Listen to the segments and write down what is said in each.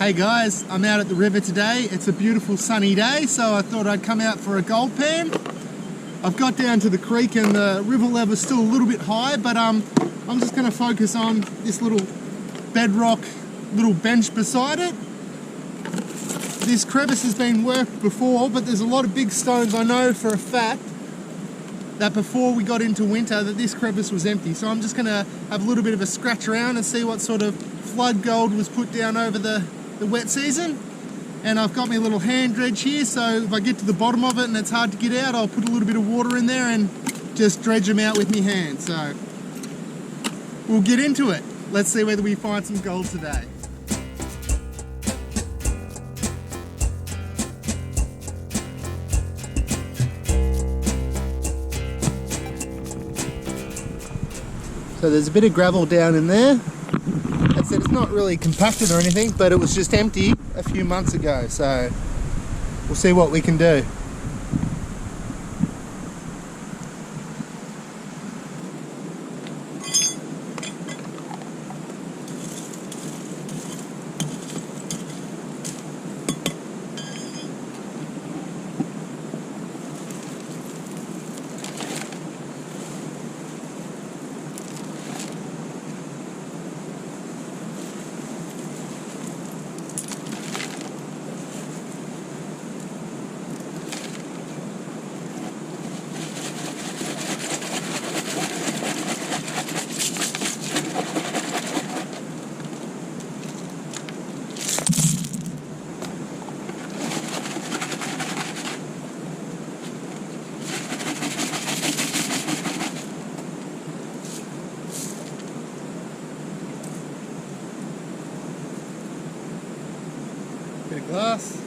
Hey guys, I'm out at the river today. It's a beautiful sunny day, so I thought I'd come out for a gold pan. I've got down to the creek and the river level is still a little bit high, but I'm just going to focus on this little bedrock, little bench beside it. This crevice has been worked before, but there's a lot of big stones. I know for a fact that before we got into winter that this crevice was empty, so I'm just going to have a little bit of a scratch around and see what sort of flood gold was put down over the wet season. And I've got my little hand dredge here, so if I get to the bottom of it and it's hard to get out, I'll put a little bit of water in there and just dredge them out with my hand. So we'll get into it. Let's see whether we find some gold today. So there's a bit of gravel down in there. As I said, it's not really compacted or anything, but it was just empty a few months ago, so we'll see what we can do. Bit of glass.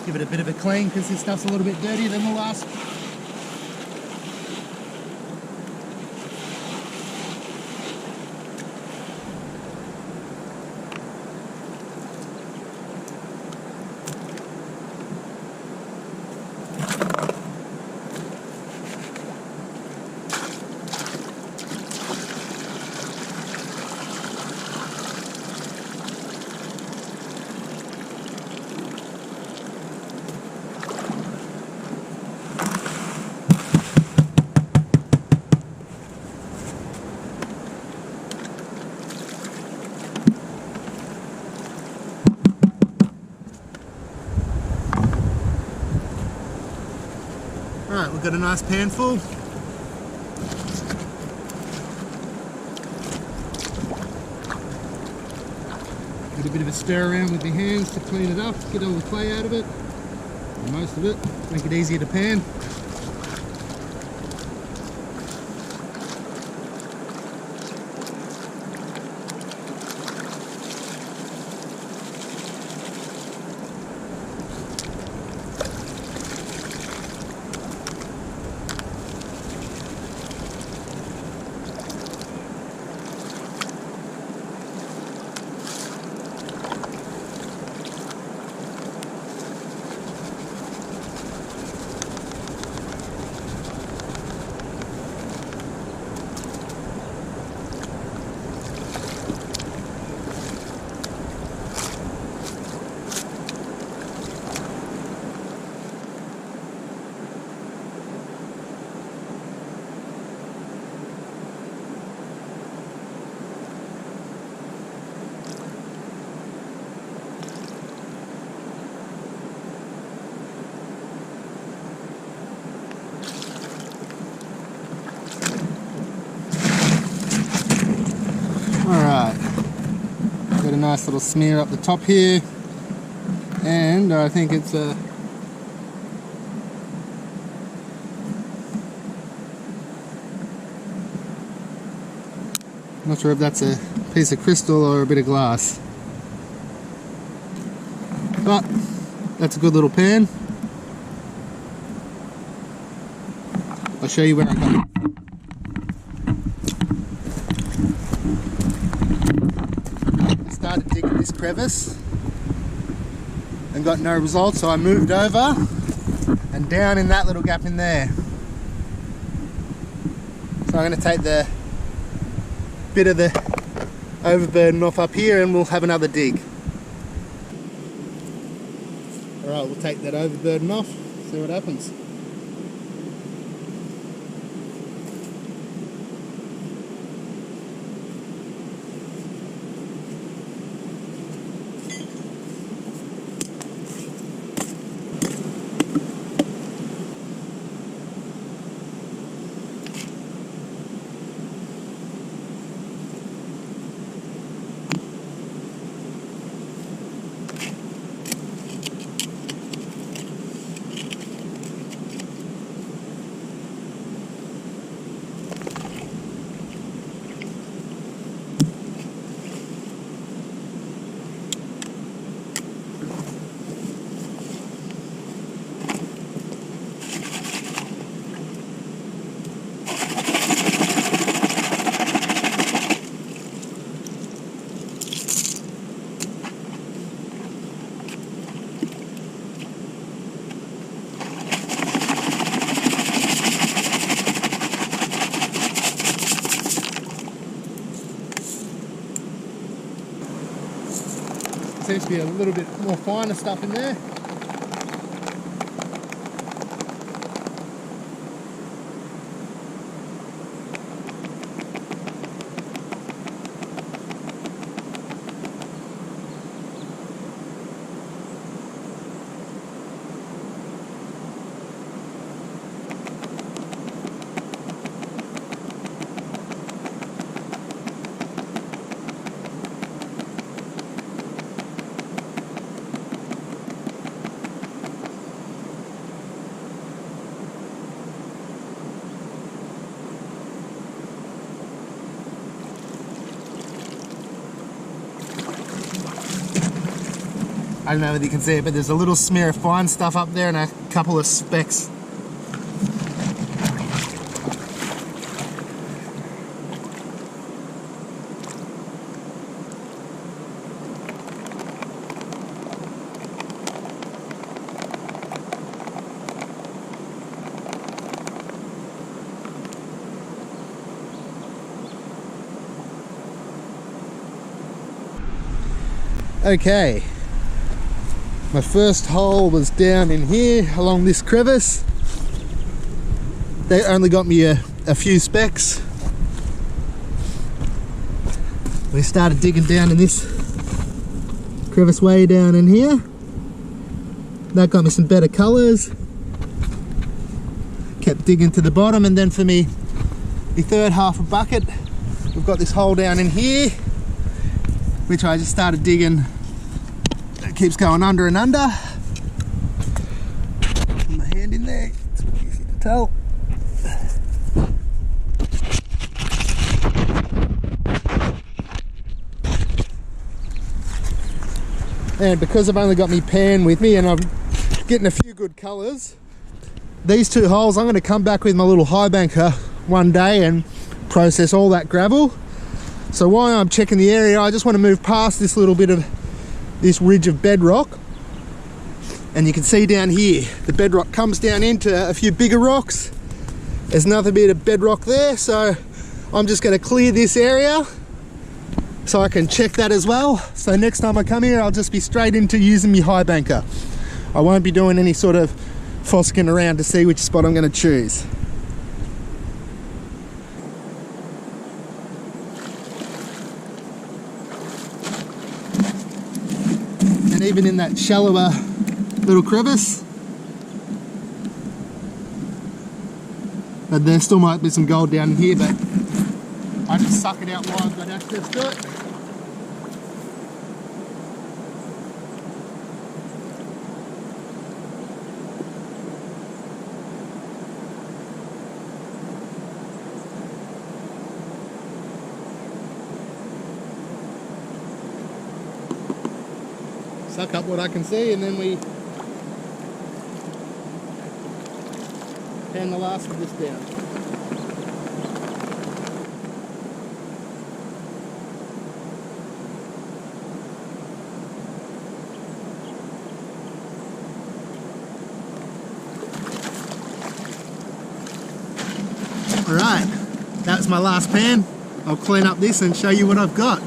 Give it a bit of a clean because this stuff's a little bit dirtier than the last. Alright, we've got a nice pan full. Get a bit of a stir around with your hands to clean it up, get all the clay out of it, or most of it, make it easier to pan. Alright, got a nice little smear up the top here, and I think it's a not sure if that's a piece of crystal or a bit of glass, but that's a good little pan. I'll show you where I got it. I started digging this crevice and got no results, so I moved over and down in that little gap in there. So I'm going to take the bit of the overburden off up here and we'll have another dig. Alright, we'll take that overburden off, see what happens. Seems to be a little bit more finer stuff in there. I don't know whether you can see it, but there's a little smear of fine stuff up there and a couple of specks. Okay. My first hole was down in here along this crevice. They only got me a few specks. We started digging down in this crevice way down in here. That got me some better colours. Kept digging to the bottom, and then for me, the third half a bucket, we've got this hole down in here, which I just started digging. It keeps going under and under. Put my hand in there, it's easy to tell. And because I've only got my pan with me and I'm getting a few good colours, these two holes I'm going to come back with my little high banker one day and process all that gravel. So while I'm checking the area, I just want to move past this little bit of this ridge of bedrock, and you can see down here the bedrock comes down into a few bigger rocks. There's another bit of bedrock there, so I'm just going to clear this area so I can check that as well. So next time I come here, I'll just be straight into using my high banker. I won't be doing any sort of fossicking around to see which spot I'm going to choose. And even in that shallower little crevice, but there still might be some gold down here, but I just suck it out while I've got access to it. Suck up what I can see, and then we pan the last of this down. Alright, that's my last pan. I'll clean up this and show you what I've got.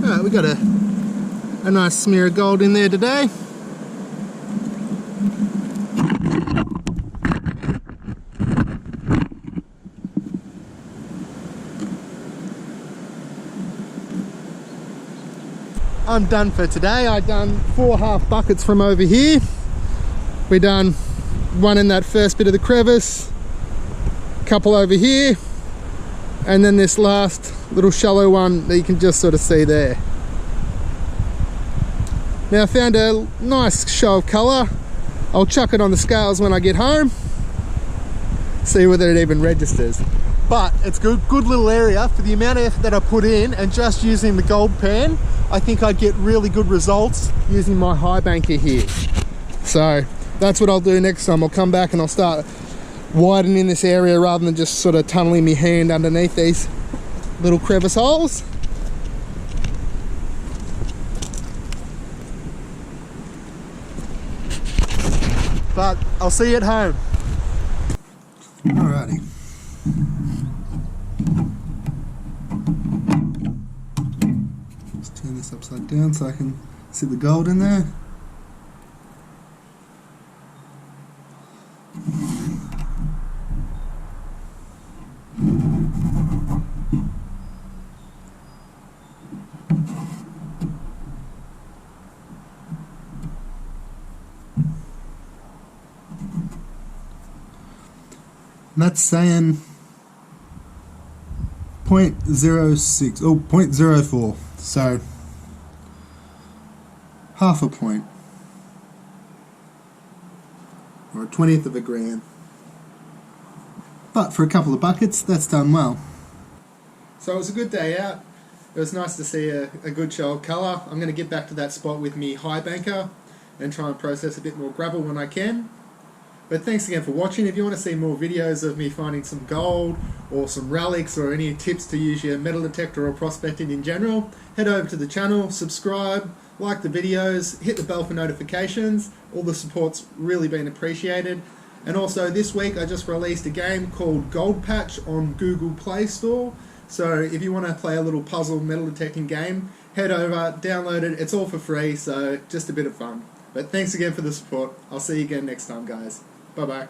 Alright, we got a nice smear of gold in there today. I'm done for today. I done 4 half buckets from over here. We done one in that first bit of the crevice, a couple over here, and then this last little shallow one that you can just sort of see there. Now I found a nice show of colour. I'll chuck it on the scales when I get home, see whether it even registers. But it's good little area for the amount of effort that I put in, and just using the gold pan, I think I'd get really good results using my high banker here. So that's what I'll do next time. I'll come back and I'll start widening this area rather than just sort of tunneling my hand underneath these little crevice holes. But I'll see you at home. Alrighty. Just turn this upside down so I can see the gold in there. And that's saying 0.06, oh, 0.04, so half a point, or a 20th of a gram. But for a couple of buckets, that's done well. So it was a good day out. It was nice to see a good show of colour. I'm going to get back to that spot with me high banker and try and process a bit more gravel when I can. But thanks again for watching. If you want to see more videos of me finding some gold or some relics or any tips to use your metal detector or prospecting in general, head over to the channel, subscribe, like the videos, hit the bell for notifications. All the support's really been appreciated. And also this week I just released a game called Gold Patch on Google Play Store. So if you want to play a little puzzle metal detecting game, head over, download it. It's all for free, so just a bit of fun. But thanks again for the support. I'll see you again next time, guys. Bye-bye.